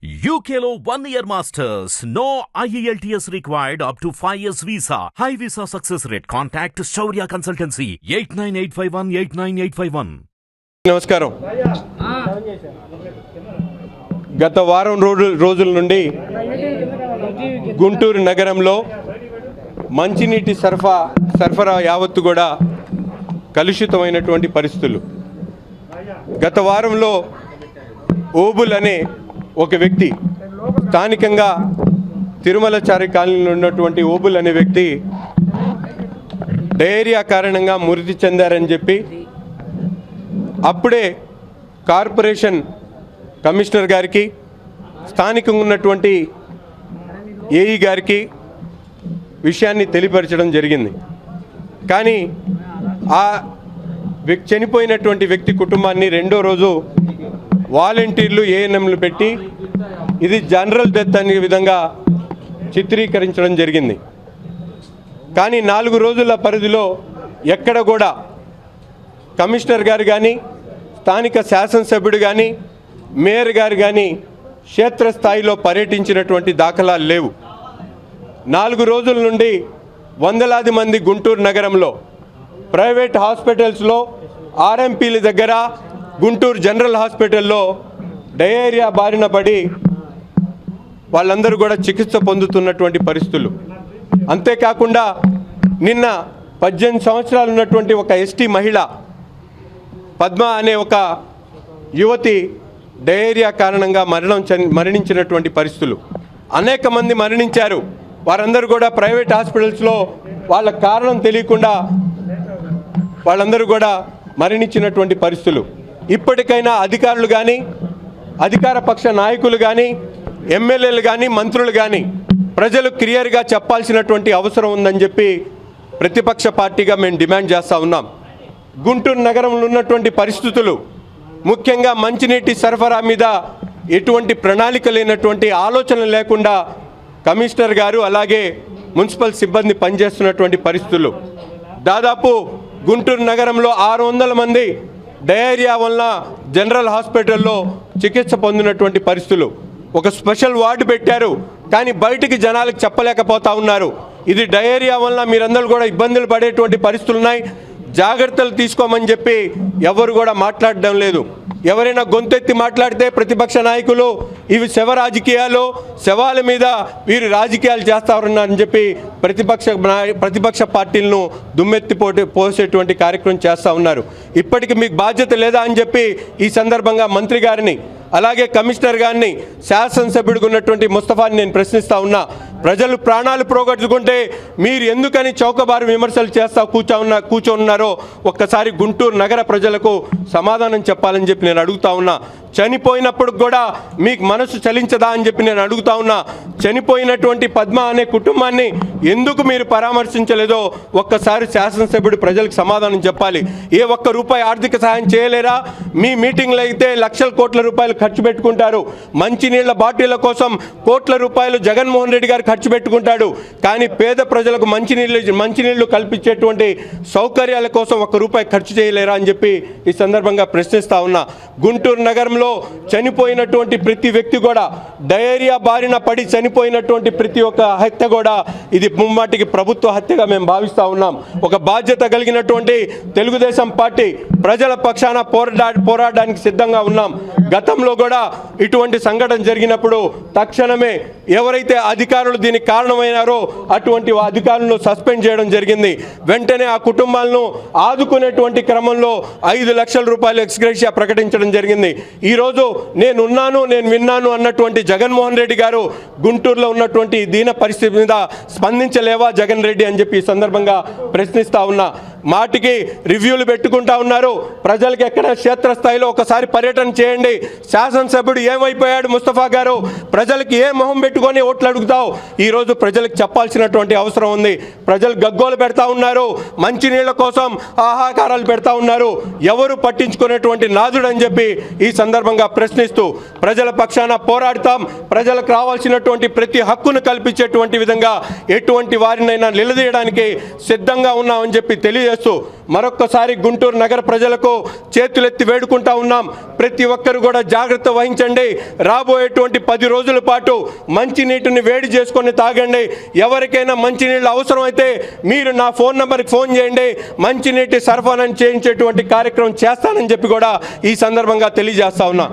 UKLO 1 year masters. No IELTS required up to 5 years visa. High visa success rate. Contact Shaurya Consultancy 89851 89851. నమస్కారం. గత వారం రోజుల నుండి గుంటూరు నగరంలో మంచినీటి సరఫరా యావత్తు కూడా కలుషితమైనటువంటి పరిస్థితులు. గత వారంలో ఓబుల్ అనే ఒక వ్యక్తి, స్థానికంగా తిరుమలచారి కాలనీలో ఉన్నటువంటి ఓబుల్ అనే వ్యక్తి డయేరియా కారణంగా మృతి చెందారని చెప్పి అప్పుడే కార్పొరేషన్ కమిషనర్ గారికి, స్థానికంగా ఉన్నటువంటి ఏఈ గారికి విషయాన్ని తెలియపరచడం జరిగింది. కానీ ఆ చనిపోయినటువంటి వ్యక్తి కుటుంబాన్ని రెండో రోజు వాలంటీర్లు ఏఎన్ఎంలు పెట్టి ఇది జనరల్ డెత్ అనే విధంగా చిత్రీకరించడం జరిగింది. కానీ 4 రోజుల పరిధిలో ఎక్కడ కూడా కమిషనర్ గారు కానీ, స్థానిక శాసనసభ్యుడు కానీ, మేయర్ గారు కానీ క్షేత్రస్థాయిలో పర్యటించినటువంటి దాఖలాలు లేవు. 4 రోజుల నుండి వందలాది మంది గుంటూరు నగరంలో ప్రైవేట్ హాస్పిటల్స్లో, ఆర్ఎంపీల దగ్గర, గుంటూరు జనరల్ హాస్పిటల్లో డయేరియా బారిన పడి వాళ్ళందరూ కూడా చికిత్స పొందుతున్నటువంటి పరిస్థితులు. అంతేకాకుండా నిన్న 18 సంవత్సరాలు ఉన్నటువంటి ఒక ఎస్టీ మహిళ పద్మ అనే ఒక యువతి డయేరియా కారణంగా మరణించినటువంటి పరిస్థితులు. అనేక మంది మరణించారు. వారందరూ కూడా ప్రైవేట్ హాస్పిటల్స్లో వాళ్ళ కారణం తెలియకుండా వాళ్ళందరూ కూడా మరణించినటువంటి పరిస్థితులు. ఇప్పటికైనా అధికారులు కానీ, అధికార పక్ష నాయకులు కానీ, ఎమ్మెల్యేలు కానీ, మంత్రులు కానీ ప్రజలు క్లియర్గా చెప్పాల్సినటువంటి అవసరం ఉందని చెప్పి ప్రతిపక్ష పార్టీగా మేము డిమాండ్ చేస్తూ ఉన్నాం. గుంటూరు నగరంలో ఉన్నటువంటి పరిస్థితులు, ముఖ్యంగా మంచినీటి సరఫరా మీద ఎటువంటి ప్రణాళిక లేనటువంటి, ఆలోచన లేకుండా కమిషనర్ గారు అలాగే మున్సిపల్ సిబ్బంది పనిచేస్తున్నటువంటి పరిస్థితులు. దాదాపు గుంటూరు నగరంలో 600 మంది డయేరియా వల్ల జనరల్ హాస్పిటల్లో చికిత్స పొందినటువంటి పరిస్థితులు. ఒక స్పెషల్ వార్డు పెట్టారు, కానీ బయటికి జనాలకు చెప్పలేకపోతా ఉన్నారు. ఇది డయేరియా వల్ల మీరందరూ కూడా ఇబ్బందులు పడేటువంటి పరిస్థితులు ఉన్నాయి, జాగ్రత్తలు తీసుకోమని చెప్పి ఎవరు కూడా మాట్లాడడం లేదు. ఎవరైనా గొంతెత్తి మాట్లాడితే ప్రతిపక్ష నాయకులు ఇవి శవ రాజకీయాలు, శవాల మీద వీరు రాజకీయాలు చేస్తారని చెప్పి ప్రతిపక్ష పార్టీలను దుమ్మెత్తి పోసేటువంటి కార్యక్రమం చేస్తూ ఉన్నారు. ఇప్పటికి మీకు బాధ్యత లేదా అని చెప్పి ఈ సందర్భంగా మంత్రి గారిని, అలాగే కమిషనర్ గారిని, శాసనసభ్యుడిగా ఉన్నటువంటి ముస్తఫాని నేను ప్రశ్నిస్తూ ఉన్నా. ప్రజలు ప్రాణాలు పోగొట్టుకుంటే మీరు ఎందుకని చౌకబారు విమర్శలు చేస్తూ కూర్చోన్నారో ఒక్కసారి గుంటూరు నగర ప్రజలకు సమాధానం చెప్పాలని చెప్పి నేను అడుగుతా ఉన్నా. చనిపోయినప్పుడు కూడా మీకు మనసు చలించదా అని చెప్పి నేను అడుగుతా ఉన్నా. చనిపోయినటువంటి పద్మ అనే కుటుంబాన్ని ఎందుకు మీరు పరామర్శించలేదో ఒక్కసారి శాసనసభ్యుడు ప్రజలకు సమాధానం చెప్పాలి. ఏ ఒక్క రూపాయి ఆర్థిక సహాయం చేయలేరా? మీ మీటింగ్లో అయితే లక్షల కోట్ల రూపాయలు ఖర్చు పెట్టుకుంటారు. మంచినీళ్ల బాటిళ్ల కోసం కోట్ల రూపాయలు జగన్మోహన్ రెడ్డి గారు ఖర్చు పెట్టుకుంటాడు. కానీ పేద ప్రజలకు మంచినీళ్లు కల్పించేటువంటి సౌకర్యాల కోసం 1 రూపాయి ఖర్చు చేయలేరా అని చెప్పి ఈ సందర్భంగా ప్రశ్నిస్తా ఉన్నా. గుంటూరు నగరంలో చనిపోయినటువంటి ప్రతి వ్యక్తి కూడా, డయేరియా బారిన పడి చనిపోయినటువంటి ప్రతి ఒక్క హత్య కూడా ఇది ముమ్మాటికి ప్రభుత్వ హత్యగా మేము భావిస్తూ ఉన్నాం. ఒక బాధ్యత కలిగినటువంటి తెలుగుదేశం పార్టీ ప్రజల పక్షాన పోరాడడానికి సిద్ధంగా ఉన్నాం. గతంలో కూడా ఇటువంటి సంఘటన జరిగినప్పుడు తక్షణమే ఎవరైతే అధికారులు దీనికి కారణమైనారో అటువంటి అధికారులను సస్పెండ్ చేయడం జరిగింది. వెంటనే ఆ కుటుంబాలను ఆదుకునేటువంటి క్రమంలో 5 లక్షల రూపాయలు ఎక్స్గ్రేషియా ప్రకటించడం జరిగింది. ఈరోజు నేను విన్నాను అన్నటువంటి జగన్మోహన్ రెడ్డి గారు గుంటూరులో ఉన్నటువంటి దీన పరిస్థితి మీద స్పందించలేవా జగన్ రెడ్డి అని చెప్పి ఈ సందర్భంగా ప్రశ్నిస్తా ఉన్నా. మాటికి రివ్యూలు పెట్టుకుంటా ఉన్నారు. ప్రజలకు ఎక్కడ క్షేత్రస్థాయిలో ఒకసారి పర్యటన చేయండి. శాసనసభ్యుడు ఏమైపోయాడు ముస్తఫా గారు? ప్రజలకు ఏ మొహం పెట్టుకొని ఓట్లు అడుగుతావు? ఈరోజు ప్రజలకు చెప్పాల్సినటువంటి అవసరం ఉంది. ప్రజలు గగ్గోలు పెడతా ఉన్నారు, మంచినీళ్ల కోసం ఆహాకారాలు పెడతా ఉన్నారు. ఎవరు పట్టించుకునేటువంటి నాదుడు అని చెప్పి ఈ సందర్భంగా ప్రశ్నిస్తూ ప్రజల పక్షాన పోరాడతాం. ప్రజలకు రావాల్సినటువంటి ప్రతి హక్కును కల్పించేటువంటి విధంగా ఎటువంటి వారినైనా నిలదీయడానికి సిద్ధంగా ఉన్నామని చెప్పి తెలియజేస్తూ మరొక్కసారి గుంటూరు నగర ప్రజలకు చేతులెత్తి వేడుకుంటా ఉన్నాం. ప్రతి ఒక్కరు కూడా జాగ్రత్త వహించండి. రాబోయేటువంటి 10 రోజుల పాటు మంచినీటిని వేడి చేసుకొని తాగండి. ఎవరికైనా మంచినీళ్ళు అవసరమైతే మీరు నా ఫోన్ నెంబర్కి ఫోన్ చేయండి. మంచినీటి సరఫరా చేయించేటువంటి కార్యక్రమం చేస్తానని చెప్పి కూడా ఈ సందర్భంగా తెలియజేస్తా ఉన్నా.